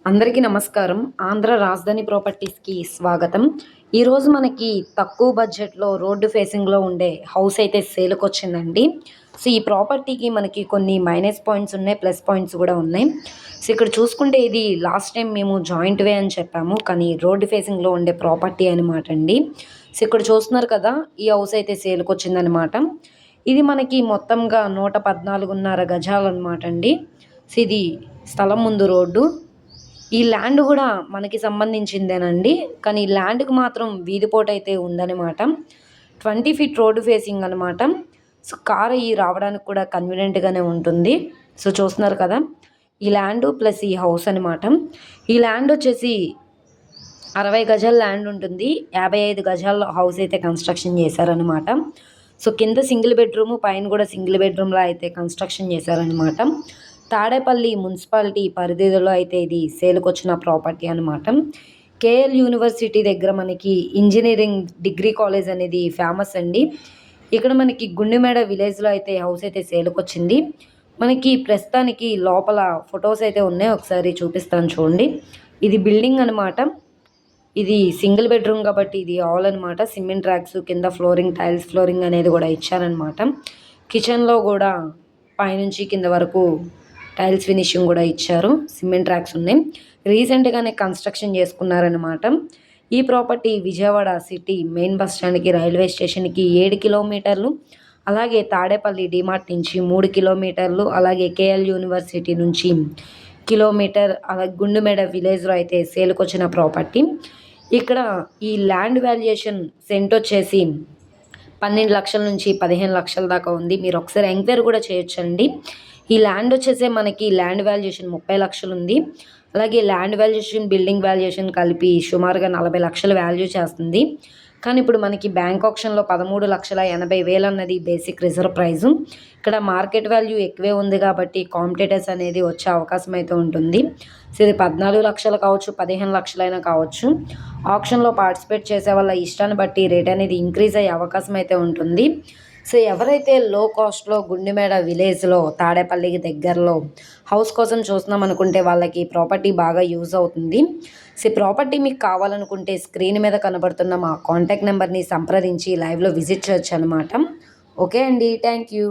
అందరికీ నమస్కారం. ఆంధ్ర రాజధాని ప్రాపర్టీస్‌కి స్వాగతం. ఈరోజు మనకి తక్కువ బడ్జెట్‌లో రోడ్డు ఫేసింగ్‌లో ఉండే హౌస్ అయితే సేల్‌కొచ్చిందండి. సో, ఈ ప్రాపర్టీకి మనకి కొన్ని మైనస్ పాయింట్స్ ఉన్నాయి. ప్లస్ పాయింట్స్ కూడా ఉన్నాయి. సో, ఇక్కడ చూసుకుంటే ఇది లాస్ట్ టైం మేము జాయింట్ వే అని చెప్పాము. కానీ రోడ్డు ఫేసింగ్‌లో ఉండే ప్రాపర్టీ అనమాట అండి. సో, ఇక్కడ చూస్తున్నారు కదా! ఈ హౌస్ అయితే సేల్‌కొచ్చిందనమాట. ఇది మనకి మొత్తంగా 114.5 గజాలనమాట అండి. సో, ఇది స్థలం ముందు రోడ్డు. ఈ ల్యాండ్ గూడా మనకి సంబంధించిందేనండి. కానీ ఈ ల్యాండ్‌కి మాత్రం వీధి పోటైతే ఉందనమాట. 20 ఫీట్ రోడ్డు ఫేసింగ్ అనమాట. సో, కార్ అయ్యి రావడానికి కూడా కన్వీనియంట్‌గానే ఉంటుంది. సో, చూస్తున్నారు కదా! ఈ ల్యాండు ప్లస్ ఈ హౌస్ అనమాట. ఈ ల్యాండ్ వచ్చేసి 60 గజాల ల్యాండ్ ఉంటుంది. 55 గజాల్లో హౌస్ అయితే కన్‌స్ట్రక్షన్ చేశారనమాట. సో, కింద సింగిల్ బెడ్‌రూము, పైన కూడా సింగిల్ బెడ్‌రూమ్‌లా అయితే కన్‌స్ట్రక్షన్ చేశారనమాట. తాడేపల్లి మున్సిపాలిటీ పరిధిలో అయితే ఇది సేల్‌కొచ్చిన ప్రాపర్టీ అనమాట. కేఎల్ యూనివర్సిటీ దగ్గర మనకి ఇంజినీరింగ్ డిగ్రీ కాలేజ్ అనేది ఫేమస్ అండి. ఇక్కడ మనకి గుండెమేడ విలేజ్‌లో అయితే హౌస్ అయితే సేల్‌కొచ్చింది. మనకి ప్రస్తుతానికి లోపల ఫోటోస్ అయితే ఉన్నాయి. ఒకసారి చూపిస్తాను చూడండి. ఇది బిల్డింగ్ అనమాట. ఇది సింగిల్ బెడ్‌రూమ్ కాబట్టి ఇది హాల్ అనమాట. సిమెంట్ ర్యాక్స్, కింద ఫ్లోరింగ్, టైల్స్ ఫ్లోరింగ్ అనేది కూడా ఇచ్చారనమాట. కిచెన్‌లో కూడా పైనుంచి కింద వరకు టైల్స్ ఫినిషింగ్ కూడా ఇచ్చారు. సిమెంట్ ర్యాక్స్ ఉన్నాయి. రీసెంట్‌గానే కన్‌స్ట్రక్షన్ చేసుకున్నారనమాట. ఈ property Vijayawada city main bus స్టాండ్‌కి, రైల్వే స్టేషన్‌కి 7 కిలోమీటర్లు, అలాగే తాడేపల్లి డీమార్ట్ నుంచి 3 కిలోమీటర్లు, అలాగే కేఎల్ యూనివర్సిటీ నుంచి కిలోమీటర్, అలాగే గుండుమేడ విలేజ్‌లో అయితే సేల్‌కొచ్చిన ప్రాపర్టీ. ఇక్కడ ఈ ల్యాండ్ వాల్యుయేషన్ సెంట్ వచ్చేసి 12 లక్షల నుంచి 15 లక్షల దాకా ఉంది. మీరు ఒకసారి ఎంక్వైరీ కూడా చేయొచ్చండి. ఈ ల్యాండ్ వచ్చేసి మనకి ల్యాండ్ వాల్యుయేషన్ 30 లక్షలు ఉంది. అలాగే ల్యాండ్ వాల్యుయేషన్, బిల్డింగ్ వాల్యుయేషన్ కలిపి సుమారుగా 40 లక్షలు వాల్యూ చేస్తుంది. కానీ ఇప్పుడు మనకి బ్యాంక్ ఆక్షన్‌లో 13,80,000 అన్నది బేసిక్ రిజర్వ్ ప్రైజు. ఇక్కడ మార్కెట్ వాల్యూ ఎక్కువే ఉంది కాబట్టి కాంపిటీటర్స్ అనేది వచ్చే అవకాశం అయితే ఉంటుంది. సో, ఇది 14 లక్షలు కావచ్చు, 15 లక్షలైనా కావచ్చు. ఆక్షన్‌లో పార్టిసిపేట్ చేసే వాళ్ళ ఇష్టాన్ని బట్టి రేట్ అనేది ఇంక్రీజ్ అయ్యే అవకాశం అయితే ఉంటుంది. సో, ఎవరైతే లో కాస్ట్‌లో గుండెమేడ విలేజ్‌లో తాడేపల్లికి దగ్గరలో హౌస్ కోసం చూస్తున్నాం అనుకుంటే వాళ్ళకి ప్రాపర్టీ బాగా యూజ్ అవుతుంది. సో, ఈ ప్రాపర్టీ మీకు కావాలనుకుంటే స్క్రీన్ మీద కనబడుతున్న మా కాంటాక్ట్ నెంబర్‌ని సంప్రదించి లైవ్‌లో విజిట్ చేయొచ్చనమాట. ఓకే అండి. Thank you.